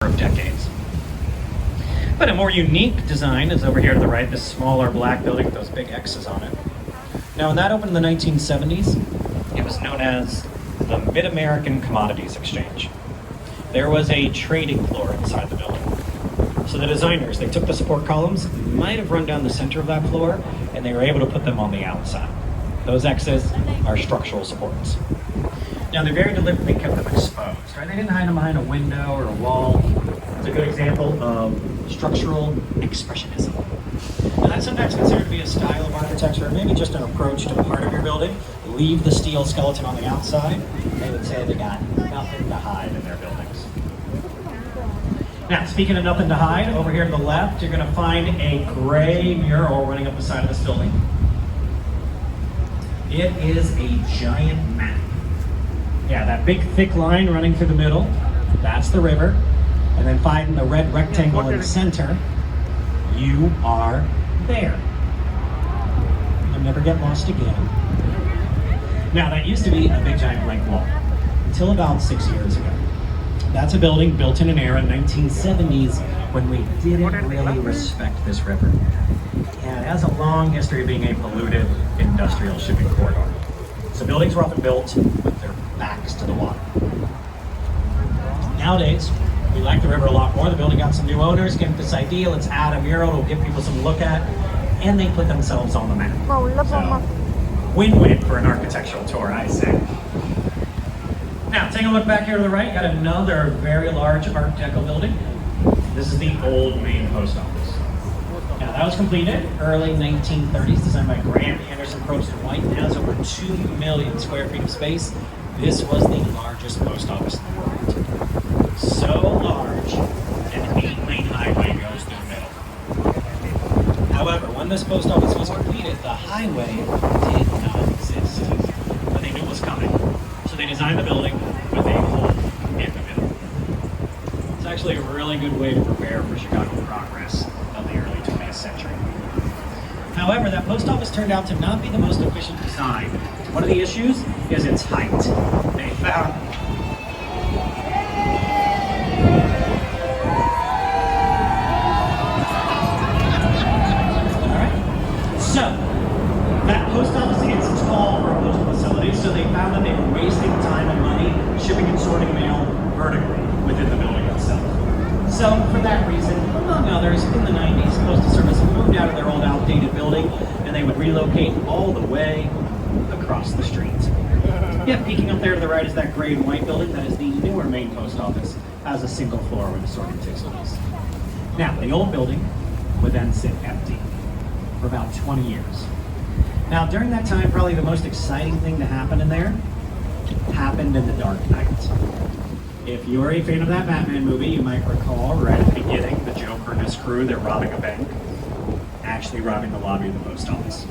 of decades. But a more unique design is over here to the right, this smaller black building with those big X's on it. Now, when that opened in the 1970s, it was known as the Mid-American Commodities Exchange. There was a trading floor inside the building. So the designers, they took the support columns, might have run down the center of that floor, and they were able to put them on the outside. Those X's are structural supports. Now, they very deliberately kept them exposed, right? They didn't hide them behind a window or a wall. It's a good example of structural expressionism. Now, that's sometimes considered to be a style of architecture, or maybe just an approach to a part of your building. Leave the steel skeleton on the outside. They would say they got nothing to hide in their buildings. Now, speaking of nothing to hide, over here to the left, you're going to find a gray mural running up the side of this building. It is a giant map. Yeah, that big thick line running through the middle, that's the river. And then finding the red rectangle in the center, you are there. You'll never get lost again. Now, that used to be a big giant blank wall until about 6 years ago. That's a building built in an era, 1970s, when we didn't really respect this river. And it has a long history of being a polluted industrial shipping corridor. So buildings were often built with their backs to the water. Nowadays, we like the river a lot more. The building got some new owners, give this idea, let's add a mural, it'll give people something to look at, and they put themselves on the map. So, win-win for an architectural tour, I say. Now, taking a look back here to the right, you got another very large Art Deco building. This is the old main post office. Now, that was completed early 1930s, designed by Grant Anderson Probst & White. It has over 2 million square feet of space. This was the largest post office in the world. So large, an 8-lane highway goes through the middle. However, when this post office was completed, the highway did not exist. But they knew it was coming. So they designed the building with a hole in the middle. It's actually a really good way to prepare for Chicago progress of the early 20th century. However, that post office turned out to not be the most efficient design. One of the issues is its height. They found So, that post office is tall for a postal facility, so they found that they were wasting time and money shipping and sorting mail vertically within the building itself. So, for that reason, among others, in the 90s, Postal Service moved out of their old outdated building, and they would relocate all the way across the street. Yeah, peeking up there to the right is that gray and white building. That is the newer main post office. Has a single floor with sorting facilities. Now, the old building would then sit empty for about 20 years. Now, during that time, probably the most exciting thing to happen in there happened in the Dark Knight. If you're a fan of that Batman movie, you might recall right at the beginning, the Joker and his crew, they're robbing a bank, actually robbing the lobby of the post office.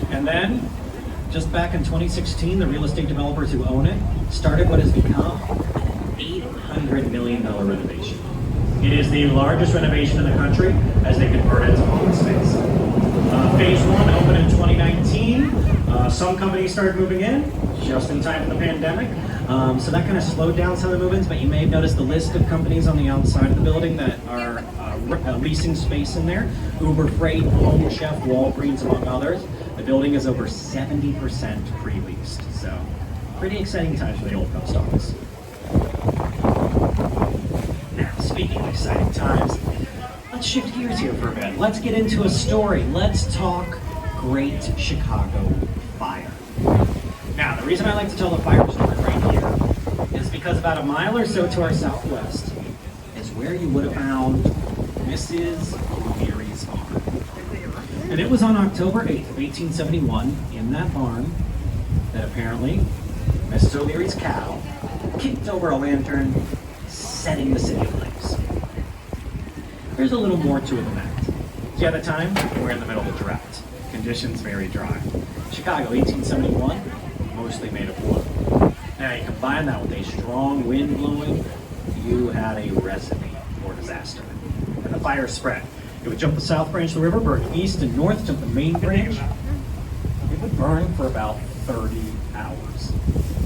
And then, just back in 2016, the real estate developers who own it started what has become an $800 million renovation. It is the largest renovation in the country as they convert it to office space. Phase 1 opened in 2019. Some companies started moving in just in time for the pandemic. So that kind of slowed down some of the movements, but you may have noticed the list of companies on the outside of the building that are leasing space in there. Uber Freight, Home Chef, Walgreens, among others. The building is over 70% pre-leased. So pretty exciting times for the old post office. Now, speaking of exciting times, let's shift gears here for a bit. Let's get into a story. Let's talk Great Chicago Fire. Now, the reason I like to tell the fire story right here is because about a mile or so to our southwest is where you would have found Mrs. O'Leary's barn. And it was on October 8th of 1871 in that barn that apparently Mrs. O'Leary's cow kicked over a lantern, setting the city ablaze. There's a little more to it than that. See, at the time, we're in the middle of a drought. Conditions very dry. Chicago, 1871, mostly made of wood. Now you combine that with a strong wind blowing, you had a recipe for disaster. And the fire spread. It would jump the south branch of the river, burn east and north, jump the main branch. It would burn for about 30 hours.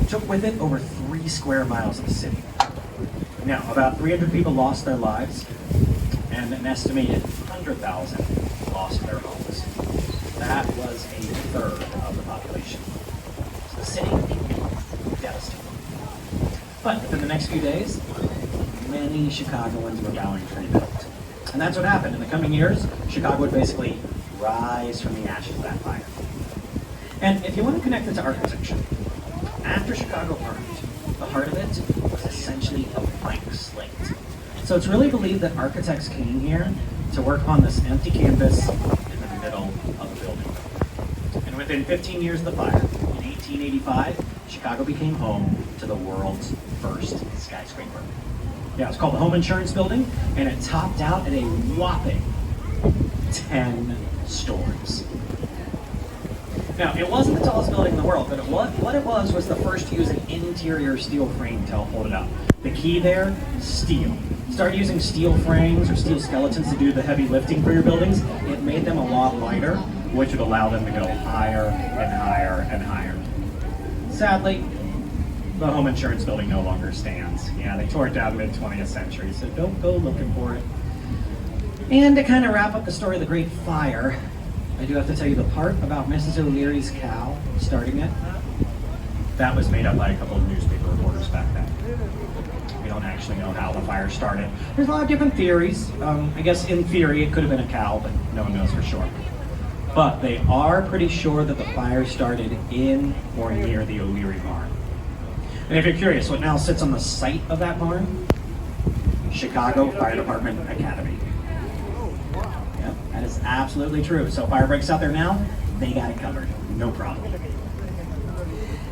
It took with it over 3 square miles of the city. Now, about 300 people lost their lives, and an estimated 100,000 lost their homes. That was a third of the population. So the city, devastated. But within the next few days, many Chicagoans were vowing to rebuild. And that's what happened. In the coming years, Chicago would basically rise from the ashes of that fire. And if you want to connect it to architecture, after Chicago burned, the heart of it was essentially a blank slate. So it's really believed that architects came here to work on this empty canvas in the middle of the building. And within 15 years of the fire, in 1885, Chicago became home to the world's first skyscraper. Yeah, it's called the Home Insurance Building, and it topped out at a whopping 10 stories. Now, it wasn't the tallest building in the world, but what it was the first to use an interior steel frame to hold it up. The key there, steel. Start using steel frames or steel skeletons to do the heavy lifting for your buildings. It made them a lot lighter, which would allow them to go higher and higher and higher. Sadly, the Home Insurance Building no longer stands. Yeah, they tore it down mid-20th century, so don't go looking for it. And to kind of wrap up the story of the Great Fire, I do have to tell you the part about Mrs. O'Leary's cow starting it. That was made up by a couple of newspaper reporters back then. We don't actually know how the fire started. There's a lot of different theories. I guess in theory it could have been a cow, but no one knows for sure. But they are pretty sure that the fire started in or near the O'Leary barn. And if you're curious, what now sits on the site of that barn? Chicago Fire Department Academy. Yep, that is absolutely true. So fire breaks out there now, they got it covered. No problem.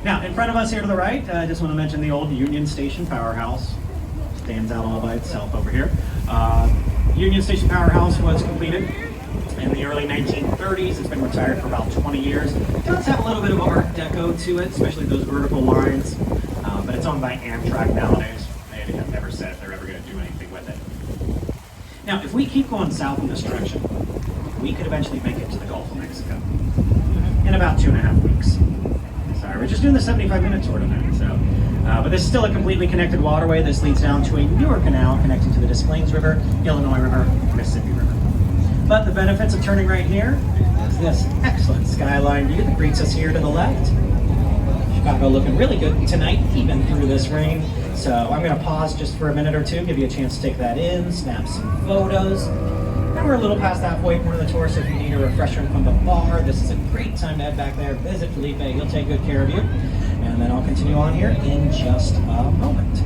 Now, in front of us here to the right, I just want to mention the old Union Station Powerhouse. Stands out all by itself over here. Union Station Powerhouse was completed in the early 1930s. It's been retired for about 20 years. It does have a little bit of Art Deco to it, especially those vertical lines. But it's owned by Amtrak nowadays. They have never said if they're ever going to do anything with it. Now, if we keep going south in this direction, we could eventually make it to the Gulf of Mexico in about 2.5 weeks. Sorry, we're just doing the 75-minute tour tonight. So, but this is still a completely connected waterway. This leads down to a newer canal connecting to the Des Plaines River, Illinois River, Mississippi River. But the benefits of turning right here is this excellent skyline view that greets us here to the left. Chicago looking really good tonight, even through this rain. So I'm going to pause just for a minute or two, give you a chance to take that in, snap some photos. And we're a little past that halfway point of the tour, so if you need a refresher from the bar, this is a great time to head back there, visit Felipe, he'll take good care of you. And then I'll continue on here in just a moment.